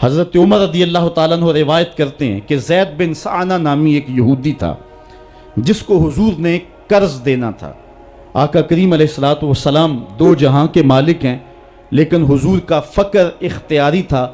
حضرت عمر رضی اللہ تعالیٰ عنہ روایت کرتے ہیں کہ زید بن سعنہ نامی ایک یہودی تھا جس کو حضور نے قرض دینا تھا۔ آقا کریم علیہ الصلوۃ والسلام دو جہاں کے مالک ہیں، لیکن حضور کا فقر اختیاری تھا۔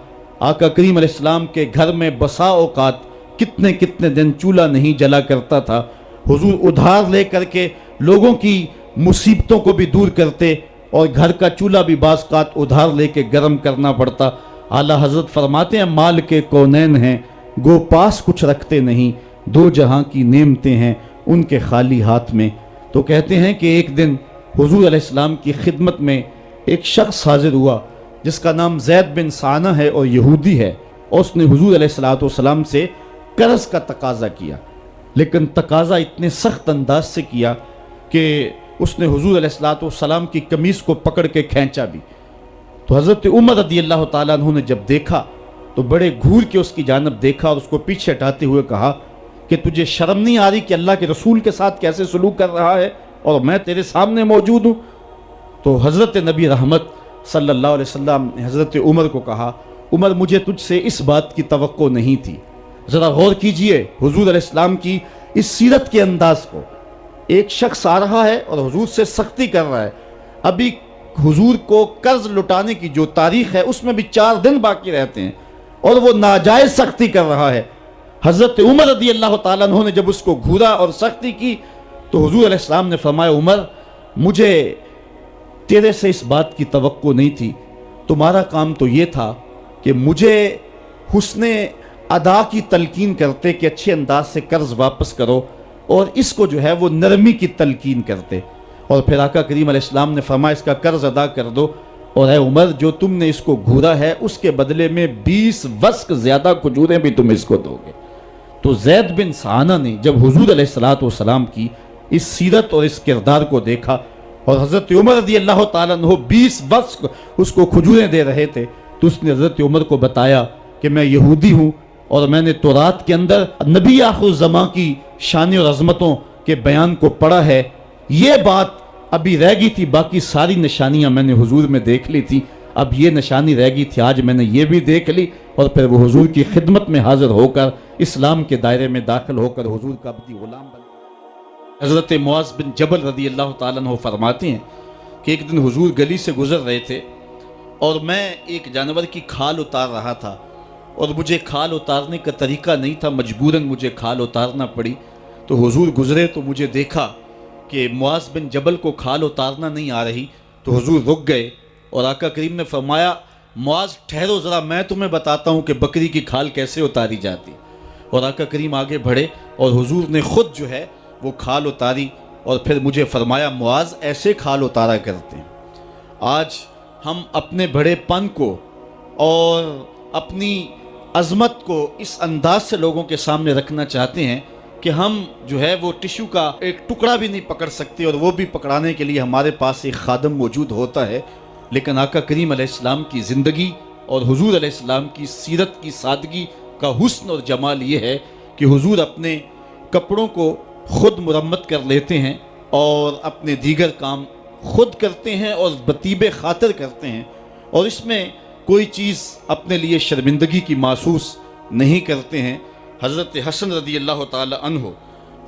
آقا کریم علیہ السلام کے گھر میں بسا اوقات کتنے دن چولہا نہیں جلا کرتا تھا۔ حضور ادھار لے کر کے لوگوں کی مصیبتوں کو بھی دور کرتے، اور گھر کا چولہا بھی بعض اوقات ادھار لے کے گرم کرنا پڑتا۔ اعلیٰ حضرت فرماتے ہیں مال کے کونین ہیں گو پاس کچھ رکھتے نہیں، دو جہاں کی نعمتیں ہیں ان کے خالی ہاتھ میں۔ تو کہتے ہیں کہ ایک دن حضور علیہ السلام کی خدمت میں ایک شخص حاضر ہوا جس کا نام زید بن سعنہ ہے اور یہودی ہے، اور اس نے حضور علیہ السلام سے قرض کا تقاضا کیا، لیکن تقاضا اتنے سخت انداز سے کیا کہ اس نے حضور علیہ السلام کی قمیص کو پکڑ کے کھینچا بھی۔ تو حضرت عمر رضی اللہ تعالیٰ عنہ نے جب دیکھا تو بڑے گھور کے اس کی جانب دیکھا اور اس کو پیچھے ہٹاتے ہوئے کہا کہ تجھے شرم نہیں آ رہی کہ اللہ کے رسول کے ساتھ کیسے سلوک کر رہا ہے اور میں تیرے سامنے موجود ہوں؟ تو حضرت نبی رحمت صلی اللہ علیہ وسلم نے حضرت عمر کو کہا عمر مجھے تجھ سے اس بات کی توقع نہیں تھی۔ ذرا غور کیجئے حضور علیہ السلام کی اس سیرت کے انداز کو۔ ایک شخص آ رہا ہے اور حضور سے سختی کر رہا ہے، ابھی حضور کو قرض لٹانے کی جو تاریخ ہے اس میں بھی 4 دن باقی رہتے ہیں، اور وہ ناجائز سختی کر رہا ہے۔ حضرت عمر رضی اللہ تعالیٰ عنہ نے جب اس کو گھورا اور سختی کی تو حضور علیہ السلام نے فرمایا عمر مجھے تیرے سے اس بات کی توقع نہیں تھی، تمہارا کام تو یہ تھا کہ مجھے حسن ادا کی تلقین کرتے کہ اچھے انداز سے قرض واپس کرو، اور اس کو جو ہے وہ نرمی کی تلقین کرتے، اور پھر آقا کریم علیہ السلام نے فرمایا اس کا قرض ادا کر دو، اور اے عمر جو تم نے اس کو گھورا ہے اس کے بدلے میں 20 وسق زیادہ کھجوریں بھی تم اس کو دو گے۔ تو زید بن سعنہ نے جب حضور علیہ السلام کی اس سیرت اور اس کردار کو دیکھا، اور حضرت عمر رضی اللہ تعالیٰ عنہ 20 وسق اس کو کھجوریں دے رہے تھے، تو اس نے حضرت عمر کو بتایا کہ میں یہودی ہوں اور میں نے تورات کے اندر نبی آخر الزمان کی شان اور عظمتوں کے بیان کو پڑھا ہے، یہ بات ابھی رہ گئی تھی، باقی ساری نشانیاں میں نے حضور میں دیکھ لی تھی، اب یہ نشانی رہ گئی تھی، آج میں نے یہ بھی دیکھ لی۔ اور پھر وہ حضور کی خدمت میں حاضر ہو کر اسلام کے دائرے میں داخل ہو کر حضور کا عبدی غلام بن۔ حضرت معاذ بن جبل رضی اللہ تعالیٰ عنہ فرماتے ہیں کہ ایک دن حضور گلی سے گزر رہے تھے اور میں ایک جانور کی کھال اتار رہا تھا، اور مجھے کھال اتارنے کا طریقہ نہیں تھا، مجبوراً مجھے کھال اتارنا پڑی۔ تو حضور گزرے تو مجھے دیکھا کہ معاذ بن جبل کو کھال اتارنا نہیں آ رہی، تو حضور رک گئے اور آقا کریم نے فرمایا معاذ ٹھہرو ذرا میں تمہیں بتاتا ہوں کہ بکری کی کھال کیسے اتاری جاتی۔ اور آقا کریم آگے بڑھے اور حضور نے خود جو ہے وہ کھال اتاری، اور پھر مجھے فرمایا معاذ ایسے کھال اتارا کرتے ہیں۔ آج ہم اپنے بڑے پن کو اور اپنی عظمت کو اس انداز سے لوگوں کے سامنے رکھنا چاہتے ہیں کہ ہم جو ہے وہ ٹشو کا ایک ٹکڑا بھی نہیں پکڑ سکتے، اور وہ بھی پکڑانے کے لیے ہمارے پاس ایک خادم موجود ہوتا ہے۔ لیکن آقا کریم علیہ السلام کی زندگی اور حضور علیہ السلام کی سیرت کی سادگی کا حسن اور جمال یہ ہے کہ حضور اپنے کپڑوں کو خود مرمت کر لیتے ہیں اور اپنے دیگر کام خود کرتے ہیں اور بطیب خاطر کرتے ہیں، اور اس میں کوئی چیز اپنے لیے شرمندگی کی محسوس نہیں کرتے ہیں۔ حضرت حسن رضی اللہ تعالی عنہ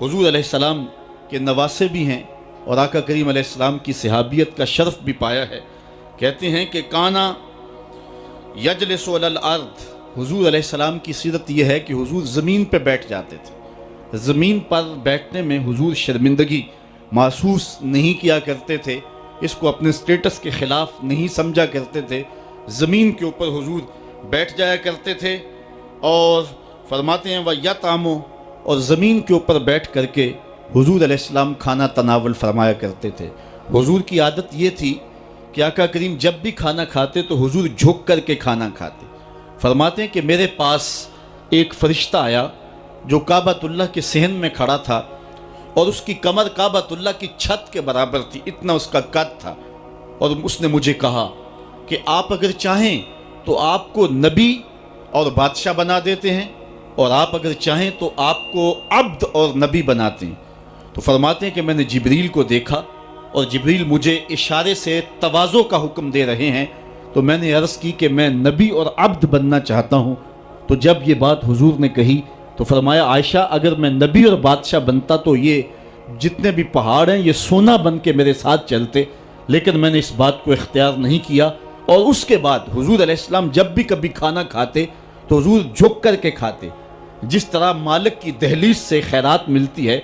حضور علیہ السلام کے نواسے بھی ہیں اور آقا کریم علیہ السلام کی صحابیت کا شرف بھی پایا ہے۔ کہتے ہیں کہ کانا یجلس علی الارض، حضور علیہ السلام کی سیرت یہ ہے کہ حضور زمین پہ بیٹھ جاتے تھے، زمین پر بیٹھنے میں حضور شرمندگی محسوس نہیں کیا کرتے تھے، اس کو اپنے سٹیٹس کے خلاف نہیں سمجھا کرتے تھے، زمین کے اوپر حضور بیٹھ جایا کرتے تھے، اور فرماتے ہیں وَيَطْعَمُ، اور زمین کے اوپر بیٹھ کر کے حضور علیہ السلام کھانا تناول فرمایا کرتے تھے۔ حضور کی عادت یہ تھی کہ آقا کریم جب بھی کھانا کھاتے تو حضور جھک کر کے کھانا کھاتے۔ فرماتے ہیں کہ میرے پاس ایک فرشتہ آیا جو کعبۃ اللہ کے صحن میں کھڑا تھا، اور اس کی کمر کعبۃ اللہ کی چھت کے برابر تھی، اتنا اس کا قد تھا، اور اس نے مجھے کہا کہ آپ اگر چاہیں تو آپ کو نبی اور بادشاہ بنا دیتے ہیں، اور آپ اگر چاہیں تو آپ کو عبد اور نبی بناتے ہیں۔ تو فرماتے ہیں کہ میں نے جبریل کو دیکھا، اور جبریل مجھے اشارے سے تواضع کا حکم دے رہے ہیں، تو میں نے عرض کی کہ میں نبی اور عبد بننا چاہتا ہوں۔ تو جب یہ بات حضور نے کہی تو فرمایا عائشہ اگر میں نبی اور بادشاہ بنتا تو یہ جتنے بھی پہاڑ ہیں یہ سونا بن کے میرے ساتھ چلتے، لیکن میں نے اس بات کو اختیار نہیں کیا۔ اور اس کے بعد حضور علیہ السلام جب بھی کبھی کھانا کھاتے تو حضور جھک کر کے کھاتے، جس طرح مالک کی دہلیز سے خیرات ملتی ہے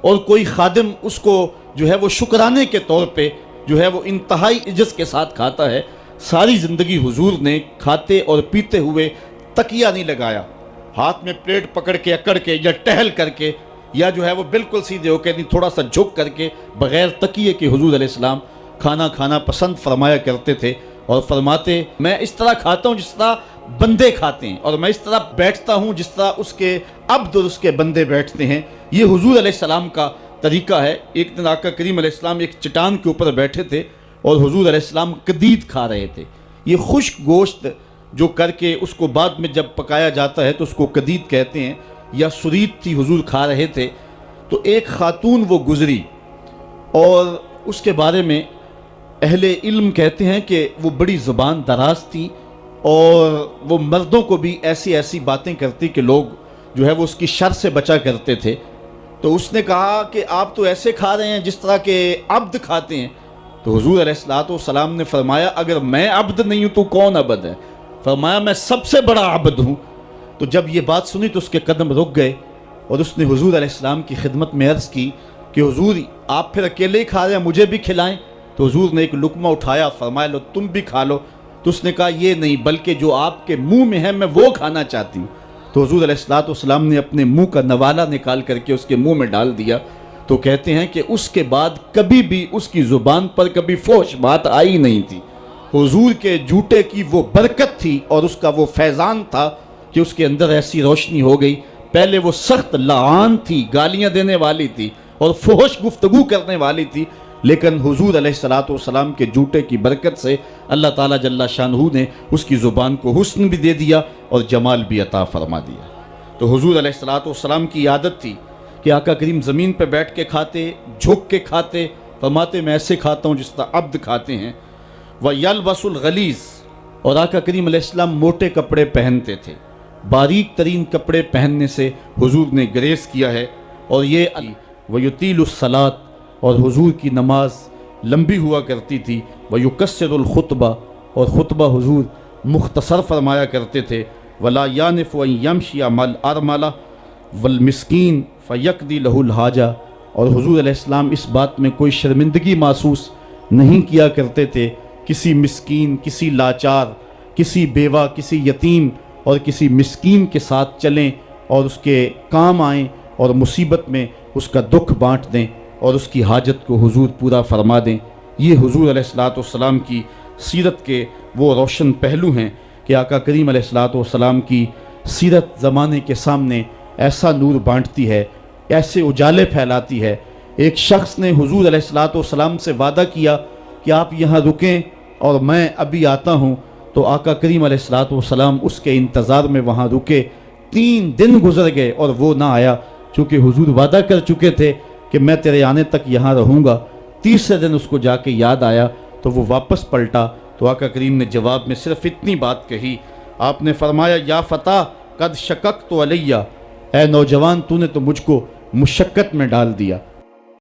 اور کوئی خادم اس کو جو ہے وہ شکرانے کے طور پہ جو ہے وہ انتہائی عجز کے ساتھ کھاتا ہے، ساری زندگی حضور نے کھاتے اور پیتے ہوئے تکیہ نہیں لگایا، ہاتھ میں پلیٹ پکڑ کے اکڑ کے یا ٹہل کر کے یا جو ہے وہ بالکل سیدھے ہو کے نہیں، تھوڑا سا جھک کر کے بغیر تکیے کے حضور علیہ السلام کھانا کھانا پسند فرمایا کرتے تھے، اور فرماتے میں اس طرح کھاتا ہوں جس طرح بندے کھاتے ہیں، اور میں اس طرح بیٹھتا ہوں جس طرح اس کے عبد اور اس کے بندے بیٹھتے ہیں۔ یہ حضور علیہ السلام کا طریقہ ہے۔ ایک دن آقا کریم علیہ السلام ایک چٹان کے اوپر بیٹھے تھے اور حضور علیہ السلام قدید کھا رہے تھے۔ یہ خشک گوشت جو کر کے اس کو بعد میں جب پکایا جاتا ہے تو اس کو قدید کہتے ہیں، یا سرید تھی، حضور کھا رہے تھے۔ تو ایک خاتون وہ گزری اور اس کے بارے میں اہل علم کہتے ہیں کہ وہ بڑی زبان دراز تھی اور وہ مردوں کو بھی ایسی ایسی باتیں کرتی کہ لوگ جو ہے وہ اس کی شر سے بچا کرتے تھے۔ تو اس نے کہا کہ آپ تو ایسے کھا رہے ہیں جس طرح کے عبد کھاتے ہیں۔ تو حضور علیہ السلام نے فرمایا اگر میں عبد نہیں ہوں تو کون عبد ہے؟ فرمایا میں سب سے بڑا عبد ہوں۔ تو جب یہ بات سنی تو اس کے قدم رک گئے اور اس نے حضور علیہ السلام کی خدمت میں عرض کی کہ حضور آپ پھر اکیلے ہی کھا رہے ہیں، مجھے بھی کھلائیں۔ تو حضور نے ایک لقمہ اٹھایا، فرمایا لو تم بھی کھا لو۔ تو اس نے کہا یہ نہیں، بلکہ جو آپ کے منہ میں ہے میں وہ کھانا چاہتی ہوں۔ تو حضور علیہ السلام نے اپنے منہ کا نوالا نکال کر کے اس کے منہ میں ڈال دیا۔ تو کہتے ہیں کہ اس کے بعد کبھی بھی اس کی زبان پر کبھی فحش بات آئی نہیں تھی۔ حضور کے جوٹے کی وہ برکت تھی اور اس کا وہ فیضان تھا کہ اس کے اندر ایسی روشنی ہو گئی۔ پہلے وہ سخت لعان تھی، گالیاں دینے والی تھی اور فحش گفتگو کرنے والی تھی، لیکن حضور علیہ السلام کے جوٹے کی برکت سے اللہ تعالیٰ جل شانہ نے اس کی زبان کو حسن بھی دے دیا اور جمال بھی عطا فرما دیا۔ تو حضور علیہ السلام کی عادت تھی کہ آقا کریم زمین پہ بیٹھ کے کھاتے، جھک کے کھاتے، فرماتے میں ایسے کھاتا ہوں جس طرح عبد کھاتے ہیں۔ وَيَلْبَسُ الْغَلِيظ، اور آقا کریم علیہ السلام موٹے کپڑے پہنتے تھے، باریک ترین کپڑے پہننے سے حضور نے گریز کیا ہے۔ اور یہ وَيُطِيلُ الصَّلَاةَ، اور حضور کی نماز لمبی ہوا کرتی تھی۔ وَيُقَصِّرُ الْخُطْبَةَ، اور خطبہ حضور مختصر فرمایا کرتے تھے۔ وَلَا يَانِفُ أَن يَمْشِيَ مَعَ الْأَرْمَلَةِ وَالْمِسْكِينِ فَيَقْضِي لَهُ الْحَاجَةَ، اور حضور علیہ السلام اس بات میں کوئی شرمندگی محسوس نہیں کیا کرتے تھے کسی مسکین، کسی لاچار، کسی بیوہ، کسی یتیم اور کسی مسکین کے ساتھ چلیں اور اس کے کام آئیں اور مصیبت میں اس کا دکھ بانٹ دیں اور اس کی حاجت کو حضور پورا فرما دیں۔ یہ حضور علیہ السلام کی سیرت کے وہ روشن پہلو ہیں کہ آقا کریم علیہ السلام کی سیرت زمانے کے سامنے ایسا نور بانٹتی ہے، ایسے اجالے پھیلاتی ہے۔ ایک شخص نے حضور علیہ السلام سے وعدہ کیا کہ آپ یہاں رکیں اور میں ابھی آتا ہوں، تو آقا کریم علیہ السلام اس کے انتظار میں وہاں رکے۔ 3 دن گزر گئے اور وہ نہ آیا، چونکہ حضور وعدہ کر چکے تھے کہ میں تیرے آنے تک یہاں رہوں گا۔ تیسرے دن اس کو جا کے یاد آیا تو وہ واپس پلٹا، تو آقا کریم نے جواب میں صرف اتنی بات کہی، آپ نے فرمایا یا فتیٰ قد شککت علیہ، اے نوجوان تو نے تو مجھ کو مشقت میں ڈال دیا۔